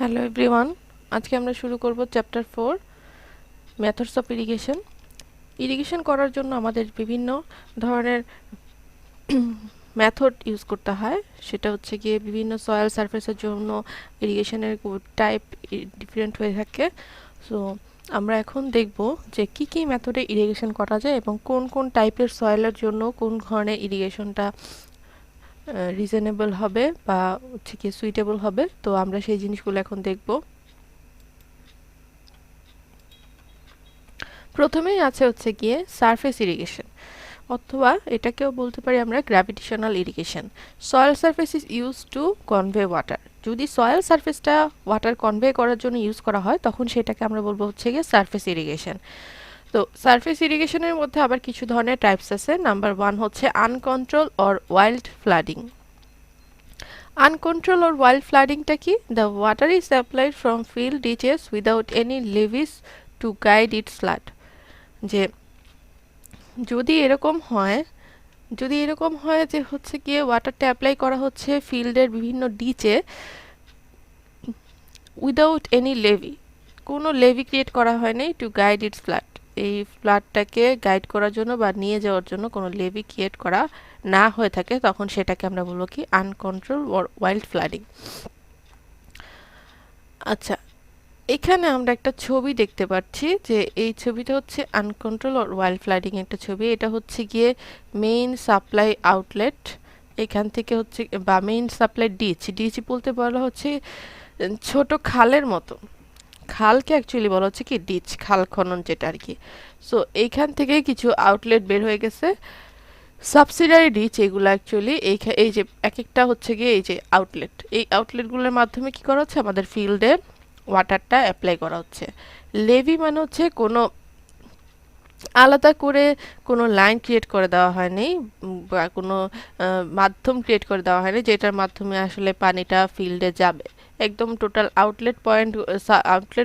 Hello everyone, আজকে আমরা শুরু করব chapter 4 methods of irrigation. Irrigation করার জন্য আমাদের বিভিন্ন ধরনের মেথড ইউজ করতে হয়। সেটা হচ্ছে গিয়ে বিভিন্ন সয়েল সারফেসের জন্য ইরিগেশনের টাইপ ডিফারেন্ট হয়ে থাকে। সো আমরা এখন দেখব যে কি কি মেথডে ইরিগেশন করা যায় এবং কোন কোন টাইপের সয়েলের জন্য কোন ধরনের ইরিগেশনটা রিজনেবল হবে বা হচ্ছে কি সুইটেবল হবে। তো আমরা সেই জিনিসগুলো এখন দেখব। প্রথমেই আছে হচ্ছে গিয়ে সারফেস ইরিগেশন, অথবা এটাকেও বলতে পারি আমরা gravitational irrigation. Soil surface is use to convey water. যদি সয়েল সারফেসটা ওয়াটার কনভে করার জন্য ইউজ করা হয় তখন সেটাকে আমরা বলবো হচ্ছে গিয়ে সারফেস ইরিগেশন। তো সারফেস ইরিগেশনের মধ্যে আবার কিছু ধরনের টাইপস আছে। নাম্বার 1 হচ্ছে uncontrol or wild flooding. Uncontrol or wild ফ্লাডিংটা কি? The water is supplied from field ditches without any levees to guide its flood. যে যদি এরকম হয় যে হচ্ছে গিয়ে ওয়াটারটা অ্যাপ্লাই করা হচ্ছে ফিল্ডের বিভিন্ন ডিচে উইদাউট এনি লেভি, কোনো লেভি ক্রিয়েট করা হয়নি টু গাইড ইটস ফ্লাড। এই ফ্লাডটাকে গাইড করার জন্য বা নিয়ে যাওয়ার জন্য কোনো লেভি ক্রিয়েট করা না হয়ে থাকে, তখন সেটাকে আমরা বলবো কি আনকন্ট্রোল অর ওয়াইল্ড ফ্লাডিং। আচ্ছা, এখানে আমরা একটা ছবি দেখতে পাচ্ছি যে এই ছবিটা হচ্ছে আনকন্ট্রোল অর ওয়াইল্ড ফ্লাডিং একটা ছবি। এটা হচ্ছে গিয়ে মেইন সাপ্লাই আউটলেট। এখান থেকে হচ্ছে বা মেইন সাপ্লাই ডিচ। ডিচ বলতে বলা হচ্ছে ছোট খালের মতো। খালকে অ্যাকচুয়ালি বলা হচ্ছে কি ডিচ, খাল খনন যেটা আর কি। সো এইখান থেকে কিছু আউটলেট বের হয়ে গেছে, সাবসিডারি ডিচ এগুলো অ্যাকচুয়ালি। এই যে এক একটা হচ্ছে গিয়ে এই যে আউটলেট, এই আউটলেটগুলোর মাধ্যমে কি করা হচ্ছে আমাদের ফিল্ডে ওয়াটারটা অ্যাপ্লাই করা হচ্ছে। লেভি মানে হচ্ছে কোনো আলাদা করে কোনো লাইন ক্রিয়েট করে দেওয়া হয়নি বা কোনো মাধ্যম ক্রিয়েট করে দেওয়া হয়নি যেটার মাধ্যমে আসলে পানিটা ফিল্ডে যাবে। একদম টোটাল আউটলেট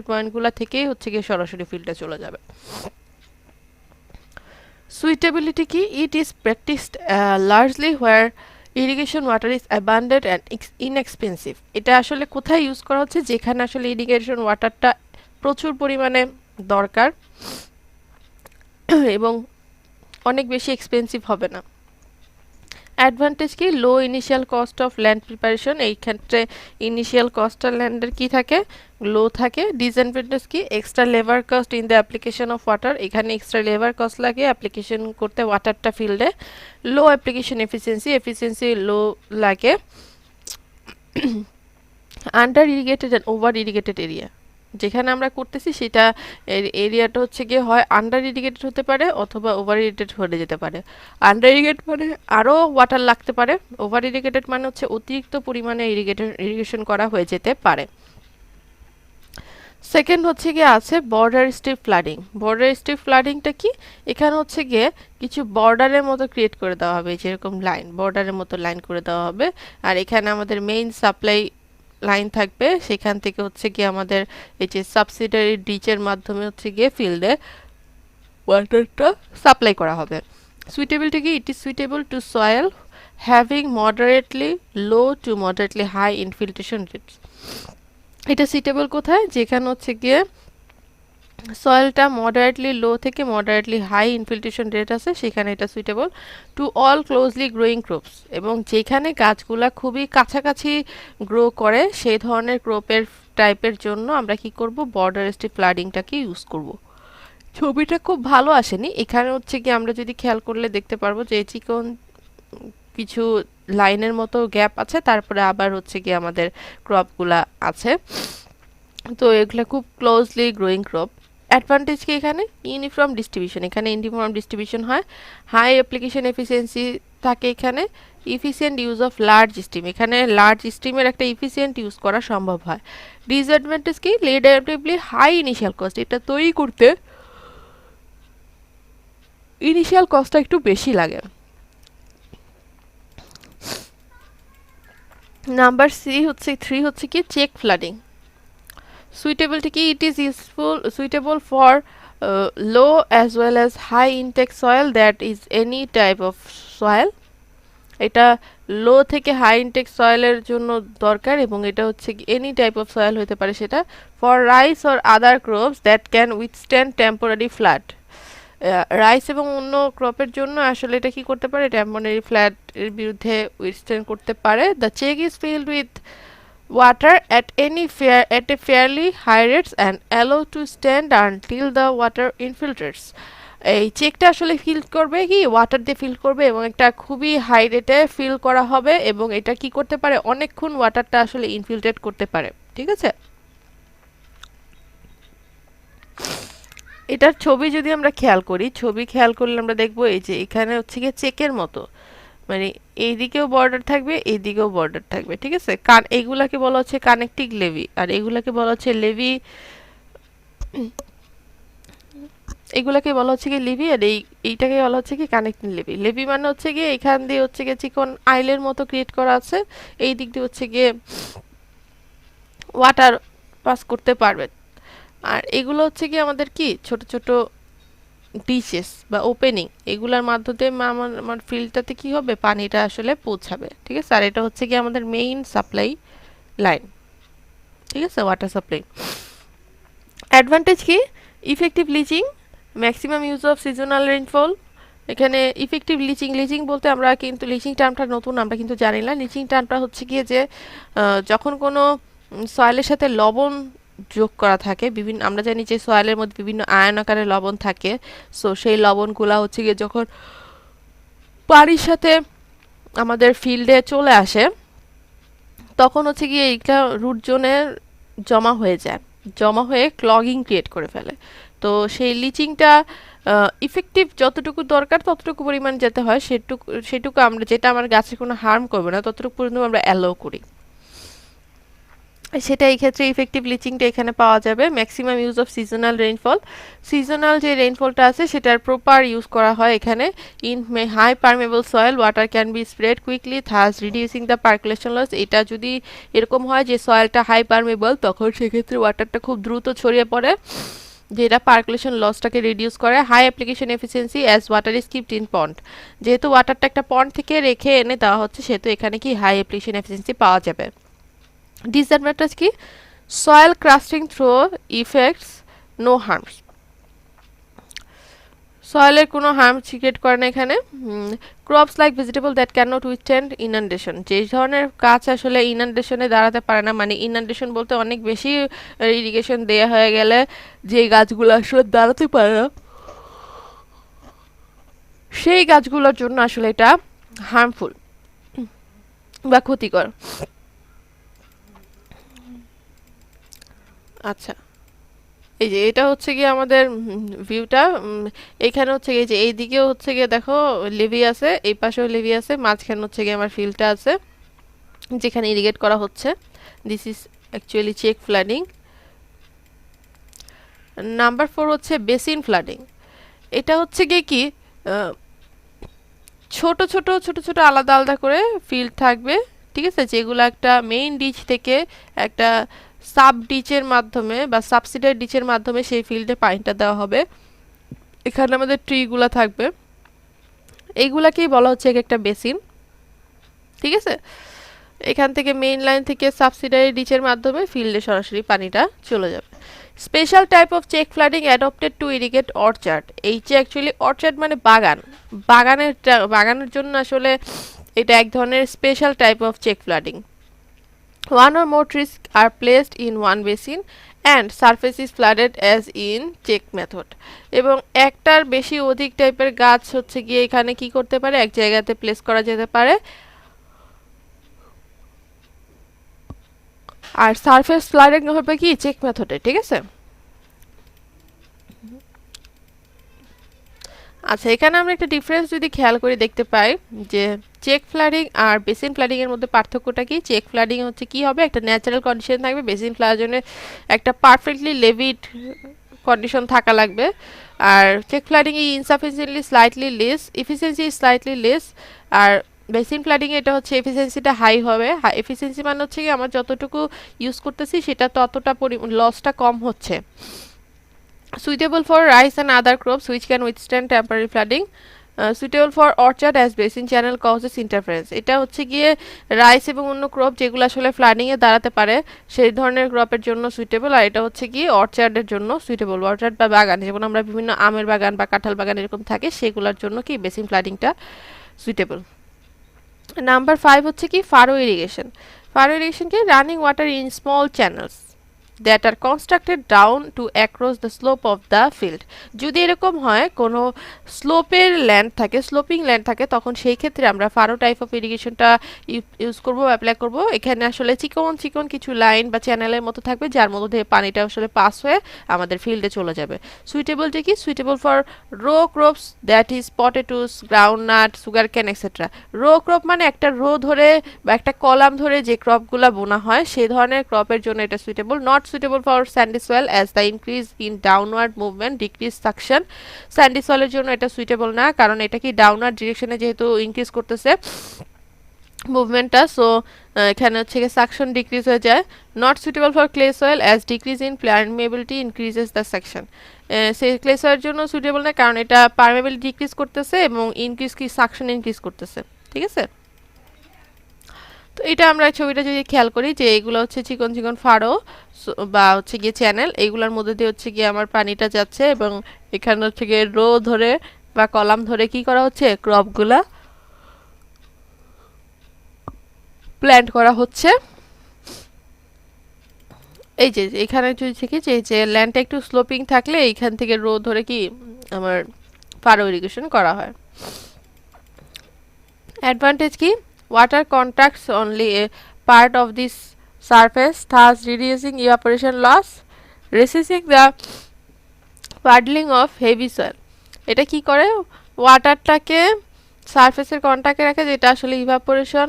পয়েন্টগুলো থেকেই হচ্ছে গিয়ে সরাসরি ফিল্ডে চলে যাবে। সুইটেবিলিটি কি? It is practised largely where irrigation water is abundant and inexpensive. এটা আসলে কোথায় ইউজ করা হচ্ছে? যেখানে আসলে ইরিগেশন ওয়াটারটা প্রচুর পরিমাণে দরকার এবং অনেক বেশি এক্সপেন্সিভ হবে না। অ্যাডভান্টেজ কি? Low initial cost of land preparation. এই ক্ষেত্রে ইনিশিয়াল কস্টটা ল্যান্ডের কি থাকে? লো থাকে। ডিসঅ্যাডভান্টেজ কি? Extra labour cost in the application of water. এখানে এক্সট্রা লেবার কস্ট লাগে অ্যাপ্লিকেশন করতে ওয়াটারটা ফিল্ডে। লো অ্যাপ্লিকেশন এফিসিয়েন্সি লো লাগে। Under irrigated and over irrigated area, যেখানে আমরা করতেছি সেটা এরিয়াটা হচ্ছে গিয়ে হয় আন্ডার ইরিগেটেড হতে পারে অথবা ওভার ইরিগেটেড হয়ে যেতে পারে। আন্ডার ইরিগেট মানে আরও ওয়াটার লাগতে পারে, ওভার ইরিগেটেড মানে হচ্ছে অতিরিক্ত পরিমাণে ইরিগেশন করা হয়ে যেতে পারে। সেকেন্ড হচ্ছে গিয়ে আছে border strip flooding. Border strip ফ্লাডিংটা কি? এখানে হচ্ছে গিয়ে কিছু বর্ডারের মতো ক্রিয়েট করে দেওয়া হবে, যেরকম লাইন, বর্ডারের মতো লাইন করে দেওয়া হবে। আর এখানে আমাদের মেইন সাপ্লাই লাইন থাকবে, সেখান থেকে হচ্ছে গিয়ে আমাদের এই যে সাবসিডারি ডিচের মাধ্যমে হচ্ছে গিয়ে ফিল্ডে ওয়াটারটা সাপ্লাই করা হবে। সুইটেবিলিটি কি? It is suitable to soil having moderately low to moderately high infiltration rates. এটা সুইটেবল কোথায়? যেখানে হচ্ছে গিয়ে সয়েলটা মডারেটলি লো থেকে মডারেটলি হাই ইনফিল্ট্রেশন রেট আছে, সেখানে এটা suitable. To all closely growing crops, এবং যেখানে গাছগুলা খুবই কাছাকাছি গ্রো করে সেই ধরনের ক্রপের টাইপের জন্য আমরা কি করব? বর্ডার স্ট্রিপ ফ্লাডিংটাকে ইউজ করব। ছবিটা খুব ভালো আসেনি, এখানে হচ্ছে কি আমরা যদি খেয়াল করলে দেখতে পারবো যে চিকন কিছু লাইনের মতো গ্যাপ আছে, তারপরে আবার হচ্ছে কি আমাদের ক্রপগুলা আছে। তো এগুলা খুব ক্লোজলি গ্রোয়িং ক্রপ। অ্যাডভান্টেজ কি? এখানে ইউনিফর্ম ডিস্ট্রিবিউশন, এখানে ইউনিফর্ম ডিস্ট্রিবিউশন হয়। হাই অ্যাপ্লিকেশন এফিসিয়েন্সি থাকে এখানে। Efficient use of large steam, এখানে লার্জ স্টিমের একটা ইফিসিয়েন্ট ইউজ করা সম্ভব হয়। ডিসঅ্যাডভান্টেজ কি? রিলেটিভলি হাই ইনিশিয়াল কস্ট, এটা তৈরি করতে ইনিশিয়াল কস্টটা একটু বেশি লাগে। নাম্বার 3 হচ্ছে কি চেক ফ্লাডিং। সুইটেবিলিটি কি? It is suitable for low as well as high intake soil, that is any type of soil. এটা লো থেকে হাই ইনটেক সয়েলের জন্য দরকার, এবং এটা হচ্ছে এনি টাইপ অফ সয়েল হতে পারে সেটা, for rice or other crops that can withstand temporary flood. Rice এবং অন্য ক্রপের জন্য আসলে এটা কি করতে পারে, টেম্পোরারি ফ্লাড এর বিরুদ্ধে উইথস্ট্যান্ড করতে পারে। The check is filled with water at a fairly high rates and allowed to stand until the water infiltrates। এই চেকটা আসলে ফিল করবে কি, ওয়াটার দিয়ে ফিল করবে এবং একটা খুবই হাই রেটে ফিল করা হবে, এবং এটা কি করতে পারে, অনেকক্ষণ ওয়াটারটা আসলে ইনফিল্ট্রেট করতে পারে। ঠিক আছে, এটার ছবি যদি আমরা খেয়াল করি, ছবি খেয়াল করলে আমরা দেখবো এই যে এখানে হচ্ছে গিয়ে চেকের মতো, মানে এইদিকেও বর্ডার থাকবে, এইদিকেও বর্ডার থাকবে। ঠিক আছে, এইগুলাকে বলা হচ্ছে কানেক্টিং লেভি, আর এগুলাকে বলা হচ্ছে লেভি, এগুলাকে বলা হচ্ছে কি লিভি, আর এইটাকে বলা হচ্ছে কি কানেক্টিং লেভি। লেভি মানে হচ্ছে গিয়ে এখান দিয়ে হচ্ছে গিয়ে চিকন আইলের মতো ক্রিয়েট করা আছে, এই দিক দিয়ে হচ্ছে গিয়ে ওয়াটার পাস করতে পারবে। আর এগুলো হচ্ছে কি আমাদের কি ছোট ছোট ডিচেস বা ওপেনিং, এগুলার মাধ্যমে আমার ফিল্ডটাতে কি হবে, পানিটা আসলে পৌঁছাবে। ঠিক আছে, আর এটা হচ্ছে কি আমাদের মেইন সাপ্লাই লাইন। ঠিক আছে, ওয়াটার সাপ্লাই। অ্যাডভান্টেজ কি, effective lynching, maximum use of seasonal rainfall. এখানে ইফেক্টিভ লিচিং, লিচিং বলতে আমরা কিন্তু লিচিং টার্মটা নতুন, আমরা কিন্তু জানি না। লিচিং টার্মটা হচ্ছে গিয়ে যে যখন কোনো সয়েলের সাথে লবণ যোগ করা থাকে, বিভিন্ন আমরা জানি যে সয়েলের মধ্যে বিভিন্ন আয়ন আকারে লবণ থাকে, সো সেই লবণগুলা হচ্ছে গিয়ে যখন পানির সাথে আমাদের ফিল্ডে চলে আসে, তখন হচ্ছে গিয়ে এইটা রুট জোনে জমা হয়ে যায়, জমা হয়ে ক্লগিং ক্রিয়েট করে ফেলে। তো সেই লিচিংটা ইফেক্টিভ যতটুকু দরকার ততটুকু পরিমাণ যেতে হয়, সেটুকু আমরা, যেটা আমার গাছে কোনো হার্ম করবে না, ততটুকু পর্যন্ত আমরা অ্যালাউ করি, সেটা এই ক্ষেত্রে ইফেক্টিভ লিচিংটা এখানে পাওয়া যাবে। Maximum use of seasonal rainfall, seasonal যে রেইনফলটা আছে সেটার প্রপার ইউজ করা হয় এখানে। In high permeable soil water can be spread quickly thus reducing the percolation loss. এটা যদি এরকম হয় যে সয়েলটা হাই পারমেবল, তখন সেক্ষেত্রে ওয়াটারটা খুব দ্রুত ছড়িয়ে পড়ে, যেটা পার্কুলেশন লসটাকে রিডিউস করে। High application efficiency as water is kept in pond, যেহেতু ওয়াটারটা একটা পন্ড থেকে রেখে এনে দেওয়া হচ্ছে, সেহেতু এখানে কি হাই অ্যাপ্লিকেশন এফিসিয়েন্সি পাওয়া যাবে। ডিসঅ্যাডভান্টেজ কি, soil crusting through effects no harms, সয়েলের কোনো হার্ম ক্রিয়েট করে না এখানে। Crops like vegetable that can not withstand inundation, যে ধরনের গাছ আসলে ইনান্ডেশনে দাঁড়াতে পারে না, মানে ইনান্ডেশন বলতে অনেক বেশি ইরিগেশন দেয়া হয়ে গেলে যে গাছগুলো আসলে দাঁড়াতে পারে না, সেই গাছগুলোর জন্য আসলে এটা হার্মফুল বা ক্ষতিকর। আচ্ছা, এই যে এটা হচ্ছে গিয়ে আমাদের ভিউটা, এখানে হচ্ছে গিয়ে যে এই দিকেও হচ্ছে গিয়ে দেখো লেভি আছে, এই পাশেও লেভি আছে, মাঝখানে হচ্ছে গিয়ে আমার ফিল্ডটা আছে যেখানে ইরিগেট করা হচ্ছে। This is actually check flooding. Number 4 হচ্ছে বেসিন ফ্লাডিং। এটা হচ্ছে গিয়ে কি ছোট ছোট ছোট ছোট আলাদা আলাদা করে ফিল্ড থাকবে, ঠিক আছে, যেগুলো একটা মেইন ডিচ থেকে একটা সাব ডিচের মাধ্যমে বা সাবসিডারি ডিচের মাধ্যমে সেই ফিল্ডে পানিটা দেওয়া হবে। এখানে আমাদের ট্রিগুলা থাকবে, এইগুলাকেই বলা হচ্ছে একটা বেসিন। ঠিক আছে, এখান থেকে মেইন লাইন থেকে সাবসিডারি ডিচের মাধ্যমে ফিল্ডে সরাসরি পানিটা চলে যাবে। Special type of check flooding adopted to irrigate orchard. এই যে অ্যাকচুয়ালি অর্চার্ড মানে বাগান, বাগানের জন্য আসলে এটা এক ধরনের special type of check flooding. One or more trees are placed in one basin and surface is flooded as in check method। এবং একটার বেশি অধিক টাইপের গাছ হচ্ছে গিয়ে এখানে কি করতে পারে, এক জায়গাতে প্লেস করা যেতে পারে, আর সারফেস ফ্লাডিং হবে কি চেক মেথডে। ঠিক আছে, আচ্ছা এখানে আমরা একটা ডিফারেন্স যদি খেয়াল করে দেখতে পাই যে চেক ফ্লাডিং আর বেসিন ফ্লাডিং এর মধ্যে পার্থক্যটা কি। চেক ফ্লাডিং হচ্ছে কি হবে, একটা ন্যাচারাল কন্ডিশন থাকবে, বেসিন ফ্লাডিংয়ে একটা পারফেক্টলি লেভিড কন্ডিশন থাকা লাগবে। আর চেক ফ্লাডিং ই insufficiently slightly less, efficiency slightly less. আর বেসিন ফ্লাডিং এটা হচ্ছে এফিসিয়েন্সিটা হাই হবে। এফিসিয়েন্সি মানে হচ্ছে কি আমার যতটুকু ইউজ করতেছি সেটা ততটা লসটা কম হচ্ছে। Suitable for rice and other crops which can withstand temporary flooding. Suitable for orchard as basin channel causes interference. এটা হচ্ছে গিয়ে রাইস এবং অন্য ক্রপ যেগুলো আসলে ফ্লাডিংয়ে দাঁড়াতে পারে সেই ধরনের ক্রপের জন্য সুইটেবল, আর এটা হচ্ছে গিয়ে অর্চার্ডের জন্য সুইটেবল। অর্চার্ড বা বাগান, যেমন আমরা বিভিন্ন আমের বাগান বা কাঁঠাল বাগান এরকম থাকে, সেগুলোর জন্য কি বেসিন ফ্লাডিংটা সুইটেবল। নাম্বার 5 হচ্ছে কি ফারো ইরিগেশন। ফারো ইরিগেশন কি running water in small channels that are constructed down to across the slope of the field। যদি এরকম হয় কোনো স্লোপের ল্যান্ড থাকে, স্লোপিং ল্যান্ড থাকে, তখন সেই ক্ষেত্রে আমরা ফারো টাইপ অফ ইরিগেশনটা ইউজ করব, অ্যাপ্লাই করব। এখানে আসলে চিকন চিকন কিছু লাইন বা চ্যানেলের মতো থাকবে যার মধ্যে দিয়ে পানিটা আসলে পাস হয়ে আমাদের ফিল্ডে চলে যাবে। সুইটেবলটা কি suitable for row crops that is potatoes, groundnut, sugarcane etcetera. Row crop মানে একটা রো ধরে বা একটা কলাম ধরে যে ক্রপগুলো বোনা হয় সেই ধরনের ক্রপের জন্য এটা suitable. Not suitable for sandy soil as the increase in downward movement decrease suction। sandy soil এর জন্য এটা সুইটেবল না, কারণ এটা কি ডাউনওয়ার্ড ডিরেকশনে যেহেতু ইনক্রিজ করতেছে মুভমেন্টটা, সো এখানে হচ্ছে কি সাকশন ডিক্রিজ হয়ে যায়। Not suitable for clay soil as decrease in permeability increases the suction. সেই ক্লে সয়েলের জন্য সুইটেবল না, কারণ এটা পারমেবিলিটি ডিক্রিজ করতেছে এবং ইনক্রিজ কি সাকশন ইনক্রিজ করতেছে। ঠিক আছে, তো এটা আমরা ছবিটা যদি খেয়াল করি যে এগুলো হচ্ছে চিকন চিকন ফাড়ো বা হচ্ছে গিয়ে চ্যানেল, এইগুলোর মধ্যে দিয়ে হচ্ছে গিয়ে আমার পানিটা যাচ্ছে এবং এখানে হচ্ছে গিয়ে রো ধরে বা কলাম ধরে কি করা হচ্ছে ক্রপগুলা প্ল্যান্ট করা হচ্ছে। এই যে এখানে যদি থেকে যে ল্যান্ডটা একটু স্লোপিং থাকলে এইখান থেকে রো ধরে কি আমার ফারো ইরিগেশন করা হয়। অ্যাডভান্টেজ কি water contacts only a part of this surface, thus reducing evaporation loss, resisting the puddling of heavy soil। এটা কি করে ওয়াটারটাকে সারফেসের কন্টাক্টে রাখে, যেটা আসলে ইভাপোরেশন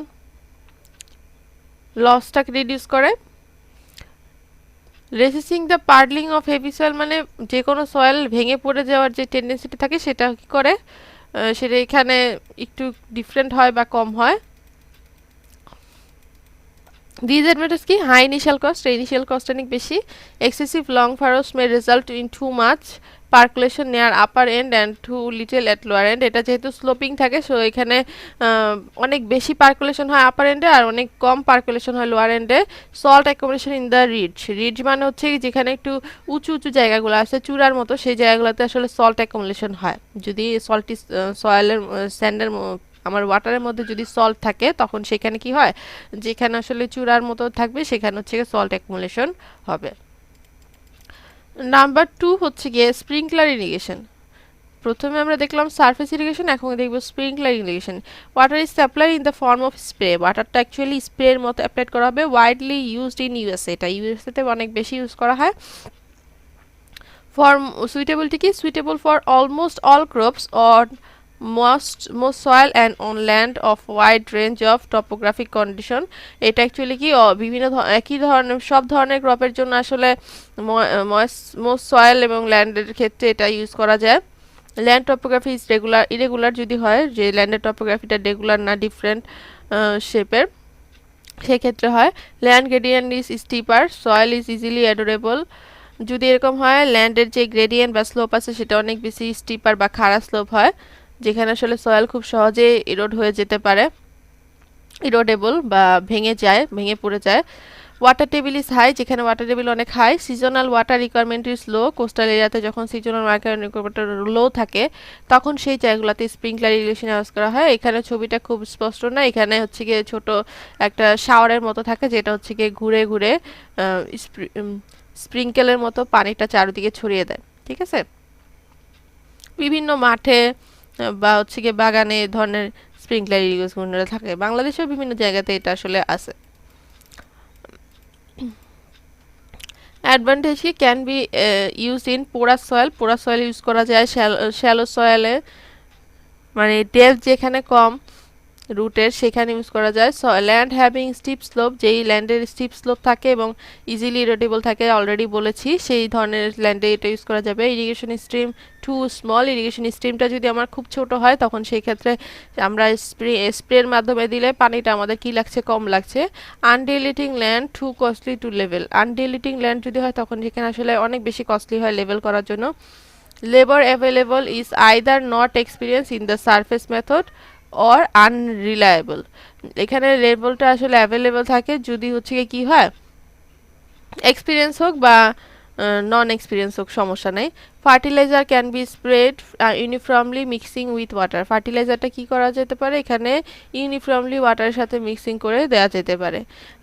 লসটাকে রিডিউস করে। Resisting the puddling of heavy soil মানে যে কোনো সয়েল ভেঙে পড়ে যাওয়ার যে টেন্ডেন্সিটা থাকে সেটা কি করে সেটা এখানে একটু ডিফারেন্ট হয় বা কম হয়। ডিসঅ্যাডভান্টেজ কি high initial cost, initial cost অনেক বেশি। Excessive long furrows may result in too much percolation near upper end and too little at lower end. এটা যেহেতু স্লোপিং থাকে সো এখানে অনেক বেশি পার্কুলেশন হয় আপার এন্ডে আর অনেক কম পার্কুলেশন হয় লোয়ার এন্ডে। Salt accommodation in the ridge, ridge মানে হচ্ছে যেখানে একটু উঁচু উঁচু জায়গাগুলো আছে চূড়ার মতো, সেই জায়গাগুলোতে আসলে সল্ট অ্যাকোমোডেশন হয়। যদি সল্টি সয়েলের স্যান্ডের আমার ওয়াটারের মধ্যে যদি সল্ট থাকে তখন সেখানে কি হয় যেখানে আসলে চূড়ার মতো থাকবে সেখানে হচ্ছে সল্ট অ্যাকুমুলেশন হবে। নাম্বার 2 হচ্ছে গিয়ে স্প্রিংকলার ইরিগেশন। প্রথমে আমরা দেখলাম সারফেস ইরিগেশন, এখন দেখব sprinkler irrigation. Water is supply in the form of spray, ওয়াটারটা অ্যাকচুয়ালি স্প্রের মতো অ্যাপ্লাই করা হবে। ওয়াইডলি ইউজড ইন ইউএসএ, এটা ইউএসএতে অনেক বেশি ইউজ করা হয়। ফর সুইটেবলটি কি suitable for almost all crops or most soil and on land of wide range of topographic condition। এটা অ্যাকচুয়ালি কি বিভিন্ন একই ধরনের সব ধরনের ক্রপের জন্য আসলে মোস্ট সয়েল এবং ল্যান্ডের ক্ষেত্রে এটা ইউজ করা যায়। Land topography is regular, irregular যদি হয় যে ল্যান্ডের টপোগ্রাফিটা রেগুলার না ডিফারেন্ট শেপের সেক্ষেত্রে হয়। Land gradient is stripper, soil is easily adorable. যদি এরকম হয় ল্যান্ডের যে গ্রেডিয়েন্ট বা স্লোপ আছে সেটা অনেক বেশি স্টিপার বা খাড়া স্লোপ হয় যেখানে আসলে সয়েল খুব সহজে ইরোড হয়ে যেতে পারে, ইরোডেবল বা ভেঙে যায়, ভেঙে পড়ে যায়। ওয়াটার টেবিল ইজ হাই, যেখানে ওয়াটার টেবিল অনেক high. Seasonal water requirement is low, coastal এরিয়াতে যখন সিজনাল ওয়াটার রিকোয়ারমেন্ট লো থাকে তখন সেই জায়গাগুলোতে স্প্রিংকলার ইরিগেশন ইউজ করা হয়। এখানে ছবিটা খুব স্পষ্ট না, এখানে হচ্ছে গিয়ে ছোট একটা শাওয়ারের মতো থাকে যেটা হচ্ছে গিয়ে ঘুরে ঘুরে স্প্রিংকেলের মতো পানিটা চারিদিকে ছড়িয়ে দেয়। ঠিক আছে, বিভিন্ন মাঠে বা হচ্ছে গিয়ে বাগানে এই ধরনের স্প্রিংকলার ইরিগেশন থাকে, বাংলাদেশেও বিভিন্ন জায়গাতে এটা আসলে আছে। অ্যাডভান্টেজ কি can be use in porous soil, porous soil use করা যায়। শ্যালো সয়েলে মানে ডেপথ যেখানে কম রুটের সেখানে ইউজ করা যায়। ল্যান্ড হ্যাভিং স্টিপ স্লোপ, যেই ল্যান্ডের স্টিপ স্লোপ থাকে এবং ইজিলি ইরোডেবল থাকে অলরেডি বলেছি সেই ধরনের ল্যান্ডে এটা ইউজ করা যাবে। Irrigation stream too small, irrigation স্ট্রিমটা যদি আমার খুব ছোট হয় তখন সেই ক্ষেত্রে আমরা স্প্রের মাধ্যমে দিলে পানিটা আমাদের কি লাগছে কম লাগছে। Undulating land too costly to level, undulating land যদি হয় তখন সেখানে আসলে অনেক বেশি কস্টলি হয় লেভেল করার জন্য। labor available is either not experienced in the surface method or unreliable এখানে লেবেলটা আসলে অ্যাভেলেবল থাকে যদি হচ্ছে কি হয় এক্সপিরিয়েন্স হোক বা নন এক্সপিরিয়েন্স হোক সমস্যা নাই fertiliser can be spread uniformly mixing with water ফার্টিলাইজারটা কি করা যেতে পারে এখানে ইউনিফর্মলি ওয়াটারের সাথে মিক্সিং করে দেওয়া যেতে পারে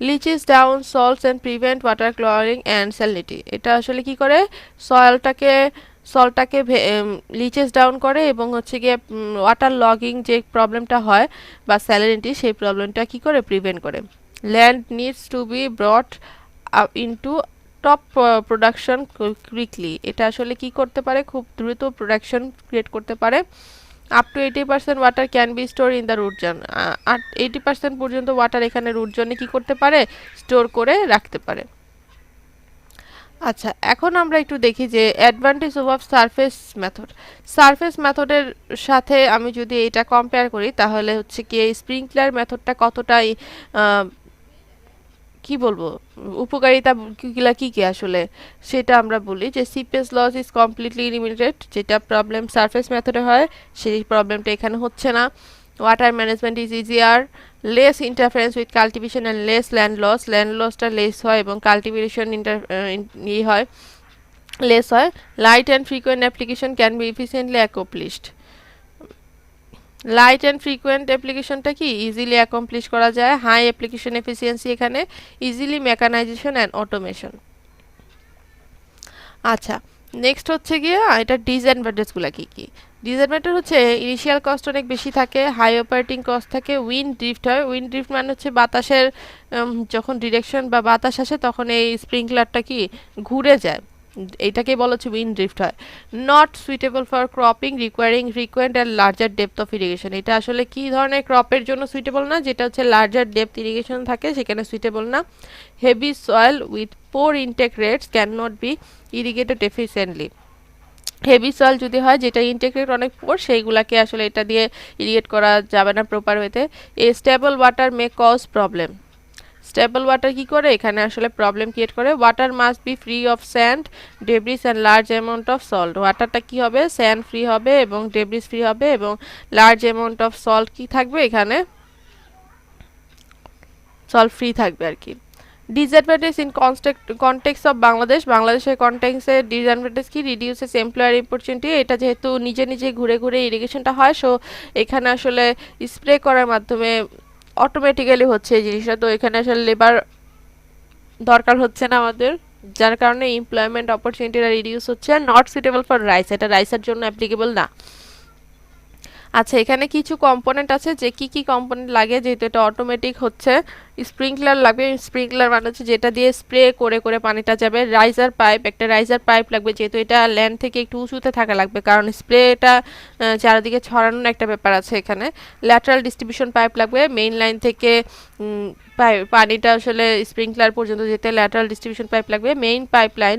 leaches down salts and prevent water clogging and salinity এটা আসলে কি করে সল্টটাকে লিচেস ডাউন করে এবং হচ্ছে গিয়ে ওয়াটার লগিং যে প্রবলেমটা হয় বা স্যালিনিটি সেই প্রবলেমটা কি করে প্রিভেন্ট করে land needs to B ব্রট into top production quickly এটা আসলে কি করতে পারে খুব দ্রুত প্রোডাকশন ক্রিয়েট করতে পারে up to 80% water can be store in the root zone আর 80% পর্যন্ত ওয়াটার এখানে রুট জোনে কি করতে পারে স্টোর করে রাখতে পারে আচ্ছা এখন আমরা একটু দেখি যে অ্যাডভান্টেজ অফ সারফেস মেথডের সাথে আমি যদি এটা কম্পেয়ার করি তাহলে হচ্ছে কি এই স্প্রিংকলার মেথডটা কতটাই কি বলবো উপকারিতা গুলা কি কি আসলে সেটা আমরা বলি যে seepage loss is completely limited যেটা প্রবলেম সারফেস মেথডে হয় সেই প্রবলেমটা এখানে হচ্ছে না water management is easier less interference with cultivation and less land লসটা লেস হয় এবং কাল্টিভেশন হয় লেস হয় light and frequent application can be efficiently accomplished light and frequent অ্যাপ্লিকেশনটা কি ইজিলি অ্যাকমপ্লিশ করা যায় হাই অ্যাপ্লিকেশন এফিসিয়েন্সি এখানে ইজিলি মেকানাইজেশন অ্যান্ড অটোমেশন আচ্ছা নেক্সট হচ্ছে গিয়ে এটা ডিসঅ্যাডভান্টেজগুলো কি কি ডিসঅ্যাডভান্টেজ হচ্ছে ইনিশিয়াল কস্ট অনেক বেশি থাকে হাই অপারেটিং কস্ট থাকে উইন্ড ড্রিফট হয় উইন্ড ড্রিফট মানে হচ্ছে বাতাসের যখন ডিরেকশন বা বাতাস আসে তখন এই স্প্রিংকলারটা কি ঘুরে যায় এটাকে বলা হচ্ছে উইন্ড ড্রিফট হয় not suitable for cropping recurring frequent and larger depth of irrigation এটা আসলে কি ধরনের ক্রপের জন্য সুইটেবল না যেটা হচ্ছে লার্জার ডেপথ ইরিগেশন থাকে সেখানে সুইটেবল না heavy soil with pore intake rates can not be irrigated efficiently heavy soil যদি হয় যেটা ইনটেক রেট অনেক পোর সেইগুলাকে আসলে এটা দিয়ে ইরিগেট করা যাবে না প্রপার ওয়েতে a stable water may cause problem stable water কি করে এখানে আসলে প্রবলেম ক্রিয়েট করে water must be free of sand debris and large amount of salt ওয়াটারটা কি হবে স্যান্ড ফ্রি হবে এবং ডেব্রিস ফ্রি হবে এবং লার্জ অ্যামাউন্ট অফ সল্ট কি থাকবে এখানে সল্ট ফ্রি থাকবে আর কি ডিসঅ্যাডভান্টেজ ইন কনটেক্সট অফ বাংলাদেশের কনটেক্সে ডিসঅ্যাডভান্টেজ কি রিডিউসেস এমপ্লয়ার অপরচুনিটি এটা যেহেতু নিজে নিজে ঘুরে ঘুরে ইরিগেশনটা হয় সো এখানে আসলে স্প্রে করার মাধ্যমে অটোমেটিক্যালি হচ্ছে এই জিনিসটা তো এখানে আসলে লেবার দরকার হচ্ছে না আমাদের যার কারণে এমপ্লয়মেন্ট অপরচুনিটিটা রিডিউস হচ্ছে নট সুইটেবল ফর রাইস এটা রাইসের জন্য অ্যাপ্লিকেবল না আচ্ছা এখানে কিছু কম্পোনেন্ট আছে যে কি কি কম্পোনেন্ট লাগে যেহেতু এটা অটোমেটিক হচ্ছে স্প্রিংকলার লাগবে স্প্রিংকলার মানে হচ্ছে যেটা দিয়ে স্প্রে করে করে পানিটা যাবে রাইজার পাইপ একটা রাইজার পাইপ লাগবে যেহেতু এটা ল্যান্ড থেকে একটু উঁচুতে থাকা লাগবে কারণ স্প্রেটা চারিদিকে ছড়ানোর একটা ব্যাপার আছে এখানে ল্যাটারাল ডিস্ট্রিবিউশন পাইপ লাগবে মেইন লাইন থেকে পানিটা আসলে স্প্রিংকলার পর্যন্ত যেতে ল্যাটারাল ডিস্ট্রিবিউশন পাইপ লাগবে মেইন পাইপলাইন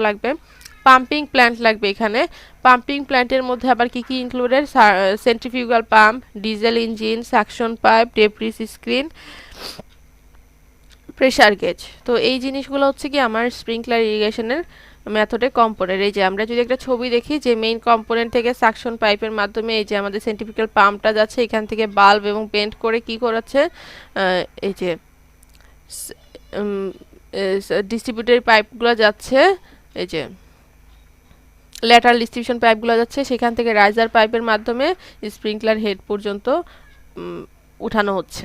লাগবে পাম্পিং প্ল্যান্ট লাগবে এখানে পাম্পিং প্ল্যান্টের মধ্যে আবার কি কি included centrifugal pump diesel engine suction pipe debris screen pressure gauge তো এই জিনিসগুলো হচ্ছে কি আমার স্প্রিংকলার ইরিগেশনের মেথডে কম্পোনেন্ট এই যে আমরা যদি একটা ছবি দেখি যে মেইন কম্পোনেন্ট থেকে সাকশন পাইপের মাধ্যমে এই যে আমাদের সেন্ট্রিফিউগাল পাম্পটা যাচ্ছে এখান থেকে বাল্ব এবং বেন্ড করে কি করাচ্ছে এই যে ডিস্ট্রিবিউটর পাইপগুলো যাচ্ছে এই যে ল্যাটারাল ডিস্ট্রিবিউশন পাইপগুলো যাচ্ছে সেখান থেকে রাইজার পাইপের মাধ্যমে স্প্রিংকলার হেড পর্যন্ত উঠানো হচ্ছে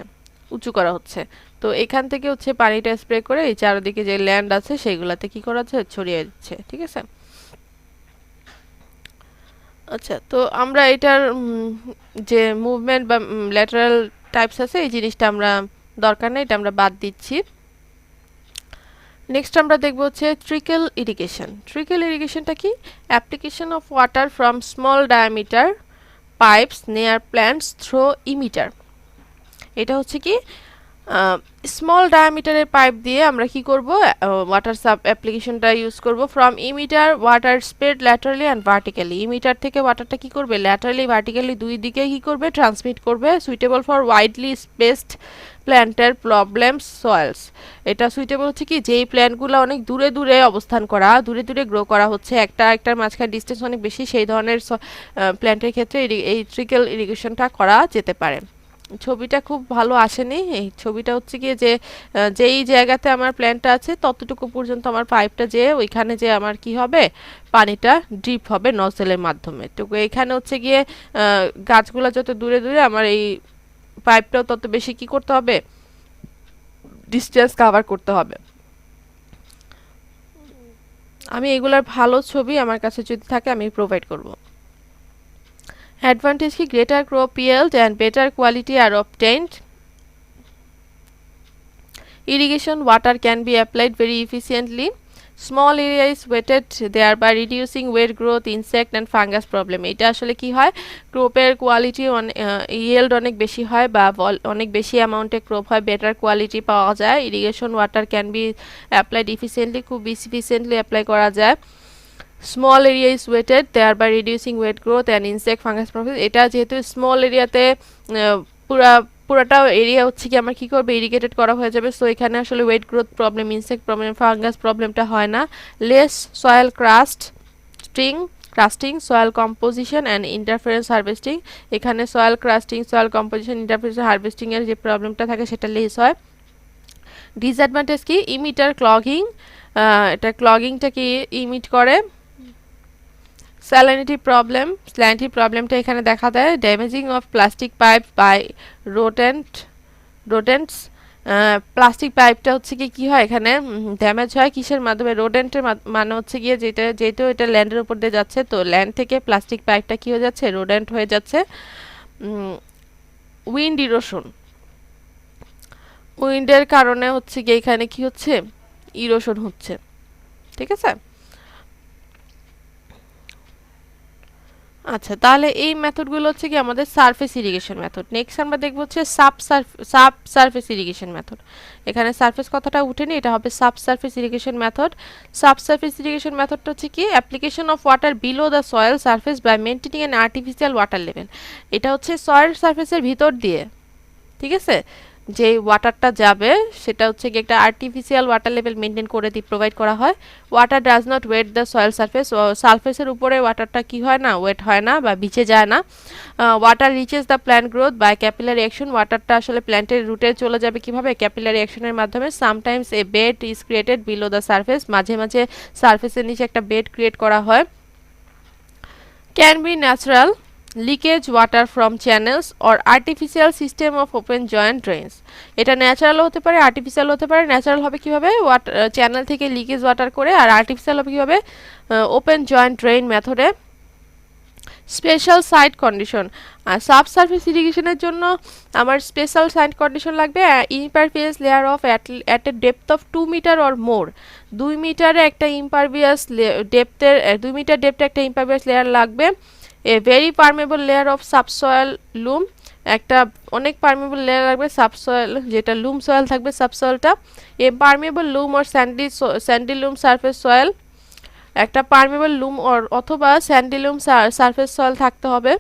উঁচু করা হচ্ছে তো এখান থেকে হচ্ছে পানিটা স্প্রে করে এই চারিদিকে যে ল্যান্ড আছে সেইগুলাতে কি করা হচ্ছে ছড়িয়ে দিচ্ছে ঠিক আছে আচ্ছা তো আমরা এটার যে মুভমেন্ট বা ল্যাটারাল টাইপস আছে এই জিনিসটা আমরা দরকার নেই এটা আমরা বাদ দিচ্ছি নেক্সট আমরা দেখব হচ্ছে ট্রিকল ইরিগেশনটা কি application of water from small diameter pipes নেয়ার প্ল্যান্টস থ্রো ইমিটার এটা হচ্ছে কি স্মল ডায়ামিটারের পাইপ দিয়ে আমরা কি করব, ওয়াটার সাব অ্যাপ্লিকেশনটা ইউজ করব। From emitter water spread laterally and vertically, emitter থেকে ওয়াটারটা কি করবে, ল্যাটারালি ভার্টিক্যালি দুই দিকে কি করবে, ট্রান্সমিট করবে। সুইটেবল ফর ওয়াইডলি স্পেসড প্ল্যান্টের প্রবলেমস সয়েলস, এটা সুইটেবল হচ্ছে কি, যেই প্ল্যান্টগুলো অনেক দূরে দূরে অবস্থান করা, দূরে দূরে গ্রো করা হচ্ছে, একটার মাঝখানে ডিস্টেন্স অনেক বেশি, সেই ধরনের প্ল্যান্টের ক্ষেত্রে এই ট্রিকল ইরিগেশনটা করা যেতে পারে। ছবিটা খুব ভালো আসেনি, এই ছবিটা হচ্ছে গিয়ে যে যেই জায়গাতে আমার প্ল্যান্টটা আছে ততটুকু পর্যন্ত আমার পাইপটা যে ওইখানে যে আমার কি হবে, পানিটা ড্রিপ হবে নজেলের মাধ্যমে। তো এখানে হচ্ছে গিয়ে গাছগুলো যত দূরে দূরে আমার এই পাইপটাও তত বেশি কি করতে হবে, ডিস্টেন্স কভার করতে হবে। আমি এগুলার ভালো ছবি আমার কাছে যদি থাকে আমি প্রোভাইড করব। অ্যাডভান্টেজ কি, greater crop yield and better quality are obtained. Irrigation water can be applied very efficiently. Small area is wetted thereby reducing weed growth, insect and fungus problem. এটা আসলে কি হয়, ক্রপের কোয়ালিটি yield অনেক বেশি হয় বা অনেক বেশি অ্যামাউন্টে ক্রপ হয়, বেটার কোয়ালিটি পাওয়া যায়। Irrigation water can be applied efficiently, খুব ইফিসিয়েন্টলি অ্যাপ্লাই করা যায়। Small area is wetted thereby reducing weed growth and insect fungus problem. এটা যেহেতু স্মল এরিয়াতে পুরাটা এরিয়া হচ্ছে কি আমার কি করবে, ইরিগেটেড করা হয়ে যাবে, সো এখানে আসলে weed growth problem, insect problem, fungus প্রবলেমটা হয় না। Less soil crusting, soil composition and interference harvesting, এখানে soil crusting, soil composition, interference harvesting এর যে প্রবলেমটা থাকে সেটা লেস হয়। ডিসঅ্যাডভান্টেজ কি, ইমিটার ক্লগিং, এটা ক্লগিংটা কি ইমিট করে। স্যালিনিটি প্রবলেমটা এখানে দেখা দেয়। Damaging of plastic pipe by rodents, plastic পাইপটা হচ্ছে কি হয় এখানে ড্যামেজ হয় কিসের মাধ্যমে, রোডেন্টের মানে হচ্ছে গিয়ে যেহেতু এটা ল্যান্ডের উপর দিয়ে যাচ্ছে, তো ল্যান্ড থেকে প্লাস্টিক পাইপটা কি হয়ে যাচ্ছে, রোডেন্ট হয়ে যাচ্ছে। উইন্ড ইরোশন, উইন্ডের কারণে হচ্ছে গিয়ে এখানে কি হচ্ছে, ইরোশন হচ্ছে, ঠিক আছে। আচ্ছা, তাহলে এই মেথডগুলো হচ্ছে কি আমাদের সারফেস ইরিগেশন মেথড। নেক্সট আমরা দেখব হচ্ছে সারফেস ইরিগেশন মেথড। এখানে সারফেস কথাটা উঠেনি, এটা হবে surface irrigation method. Surface irrigation মেথডটা হচ্ছে কি, application of water below the soil surface by maintaining an artificial water level. এটা হচ্ছে সয়েল সারফেসের ভিতর দিয়ে, ঠিক আছে, যে ওয়াটারটা যাবে সেটা হচ্ছে কি একটা আর্টিফিশিয়াল ওয়াটার লেভেল মেনটেন করে প্রোভাইড করা হয়। Water does not wet the soil surface, সারফেসের উপরে ওয়াটারটা কি হয় না, ওয়েট হয় না বা ভিজে যায় না। Water reaches the plant growth by capillary action, ওয়াটারটা আসলে প্ল্যান্টের রুটে চলে যাবে কিভাবে, ক্যাপিলারি অ্যাকশনের মাধ্যমে। Sometimes a bed is created below the surface, মাঝে মাঝে সারফেসের নিচে একটা বেড ক্রিয়েট করা হয়। Can be natural leakage water from channels or artificial system of open joint drains, এটা ন্যাচারাল হতে পারে, আর্টিফিশিয়াল হতে পারে। ন্যাচারাল হবে কিভাবে, চ্যানেল থেকে লিকেজ ওয়াটার করে, আর আর্টিফিশিয়াল হবে কিভাবে, ওপেন জয়েন্ট ড্রেন মেথডে। স্পেশাল সাইট কন্ডিশন, আর সাবসারফেস ইরিগেশনের জন্য আমার স্পেশাল সাইট কন্ডিশন লাগবে। Impervious layer of at a depth of 2 metre or more, 2 মিটারে একটা ইমপারভিয়াস ডেপথের 2 মিটার ডেপথে একটা ইমপারভিয়াস লেয়ার লাগবে। এ ভেরি পারমেবল লেয়ার অফ সাবসয়েল লুম, একটা অনেক পারমেবল লেয়ার লাগবে সাবসয়েল, যেটা লুম সয়েল থাকবে সাবসয়েলটা। এ পারমেবল লুম অর স্যান্ডি লুম সারফেস সয়েল, একটা পারমেবল লুম অথবা স্যান্ডি লুম সারফেস সয়েল থাকতে হবে।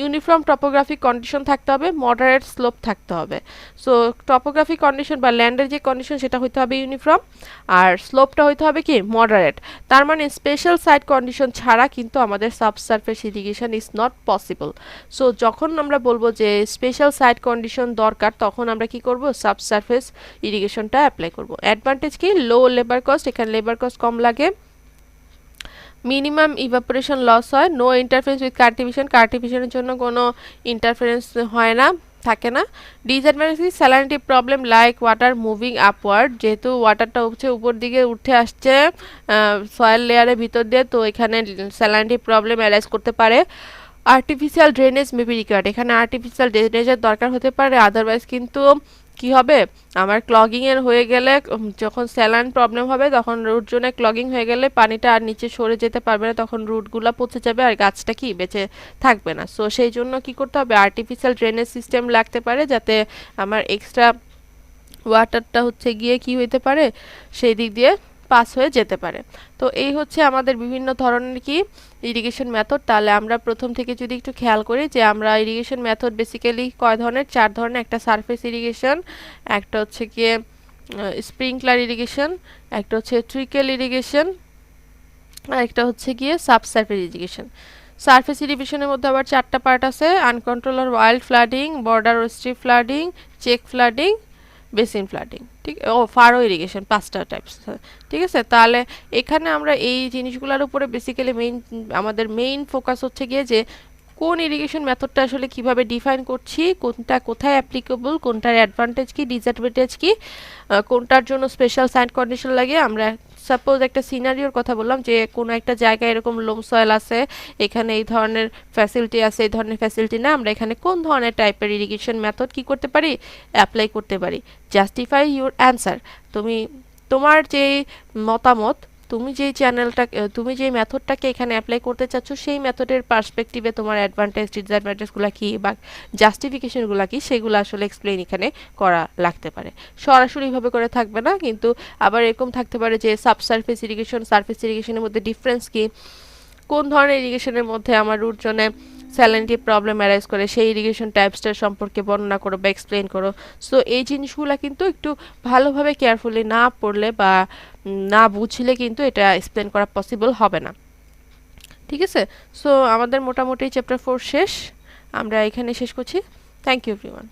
ইউনিফর্ম টপোগ্রাফিক কন্ডিশন থাকতে হবে, মডারেট স্লোপ থাকতে হবে। সো টপোগ্রাফিক কন্ডিশন বা ল্যান্ডের যে কন্ডিশন সেটা হইতে হবে ইউনিফর্ম, আর স্লোপটা হইতে হবে কি মডারেট। তার মানে স্পেশাল সাইট কন্ডিশন ছাড়া কিন্তু আমাদের subsurface irrigation is not possible. So যখন আমরা বলবো যে স্পেশাল সাইট কন্ডিশন দরকার, তখন আমরা কি করব, সাবসারফেস ইরিগেশনটা অ্যাপ্লাই করব। অ্যাডভান্টেজ কি, লো লেবার কস্ট, এখানে লেবার কস্ট কম লাগে। মিনিমাম ইভাপোরেশন লস হয়। নো ইন্টারফারেন্স উইথ কার্টিফিশনের জন্য কোনো ইন্টারফারেন্স হয় না, থাকে না। Disadvantage, salinity problem like water moving upward, যেহেতু ওয়াটারটা হচ্ছে উপর দিকে উঠে আসছে সয়েল লেয়ারের ভিতর দিয়ে, তো এখানে স্যালানিটি প্রবলেম অ্যারাইজ করতে পারে। আর্টিফিশিয়াল ড্রেনেজ মেবি রিকোয়ার্ড, এখানে আর্টিফিশিয়াল ড্রেনেজের দরকার হতে পারে, আদারওয়াইজ কিন্তু কি হবে, আমার ক্লগিং এর হয়ে গেলে যখন স্যালাইন প্রবলেম হবে তখন রুট জোনে ক্লগিং হয়ে গেলে পানিটা আর নিচে সরে যেতে পারবে না, তখন রুটগুলো পচে যাবে আর গাছটা কি বেঁচে থাকবে না। সো সেই জন্য কি করতে হবে, আর্টিফিশিয়াল ড্রেনেজ সিস্টেম লাগতে পারে, যাতে আমার এক্সট্রা ওয়াটারটা হচ্ছে গিয়ে কি হইতে পারে, সেই দিক দিয়ে পাস হয়ে যেতে পারে। তো এই হচ্ছে আমাদের বিভিন্ন ধরনের কি ইরিগেশন মেথড। তাহলে আমরা প্রথম থেকে যদি একটু খেয়াল করি যে আমরা ইরিগেশন মেথড বেসিক্যালি কয় ধরনের, 4 ধরনের। একটা সারফেস ইরিগেশন, একটা হচ্ছে গিয়ে স্প্রিংকলার ইরিগেশন, একটা হচ্ছে ট্রিকেল ইরিগেশন, আর একটা হচ্ছে গিয়ে সাবসারফেস ইরিগেশন। সারফেস ইরিগেশনের মধ্যে আবার 4টা পার্ট আছে: আনকন্ট্রোল আর ওয়াইল্ড ফ্লাডিং, বর্ডার ও strip flooding, check flooding, basin flooding. ঠিক, ও ফারো ইরিগেশন, 5টা টাইপস। ঠিক আছে, তাহলে এখানে আমরা এই জিনিসগুলোর উপরে বেসিক্যালি আমাদের মেইন ফোকাস হচ্ছে গিয়ে যে কোন ইরিগেশন মেথডটা আসলে কিভাবে ডিফাইন করছি, কোনটা কোথায় অ্যাপ্লিকেবল, কোনটার অ্যাডভান্টেজ কি, ডিসঅ্যাডভান্টেজ কি, কোনটার জন্য স্পেশাল সাইন্ট কন্ডিশন লাগে। আমরা সাপোজ একটা সিনারিওর কথা বললাম যে কোনো একটা জায়গায় এরকম লোম সয়েল আছে, এখানে এই ধরনের ফ্যাসিলিটি আছে, এই ধরনের ফ্যাসিলিটি না, আমরা এখানে কোন ধরনের টাইপের ইরিগেশন মেথড কি করতে পারি, অ্যাপ্লাই করতে পারি। Justify your answer. তুমি তোমার যে মতামত, তুমি যেই তুমি যেই মেথডটাকে এখানে অ্যাপ্লাই করতে চাচ্ছ, সেই মেথডের পার্সপেক্টিভে তোমার অ্যাডভান্টেজ ডিসঅ্যাডভান্টেজগুলো কি বা জাস্টিফিকেশনগুলো কি, সেগুলো আসলে এক্সপ্লেইন এখানে করা লাগতে পারে। সরাসরিভাবে করে থাকবে না, কিন্তু আবার এরকম থাকতে পারে যে সাবসারফেস ইরিগেশন, সারফেস ইরিগেশনের মধ্যে ডিফারেন্স কি, কোন ধরনের ইরিগেশনের মধ্যে আমার রুট জোনে স্যালিনিটি প্রবলেম অ্যারাইজ করে, সেই ইরিগেশন টাইপসটার সম্পর্কে বর্ণনা করো বা এক্সপ্লেন করো। সো এই জিনিসগুলো কিন্তু একটু ভালোভাবে কেয়ারফুলি না পড়লে বা না বুঝলে কিন্তু এটা এক্সপ্লেন করা পসিবল হবে না। ঠিক আছে, সো আমাদের মোটামুটি চ্যাপ্টার 4 শেষ, আমরা এখানে শেষ করছি। Thank you everyone.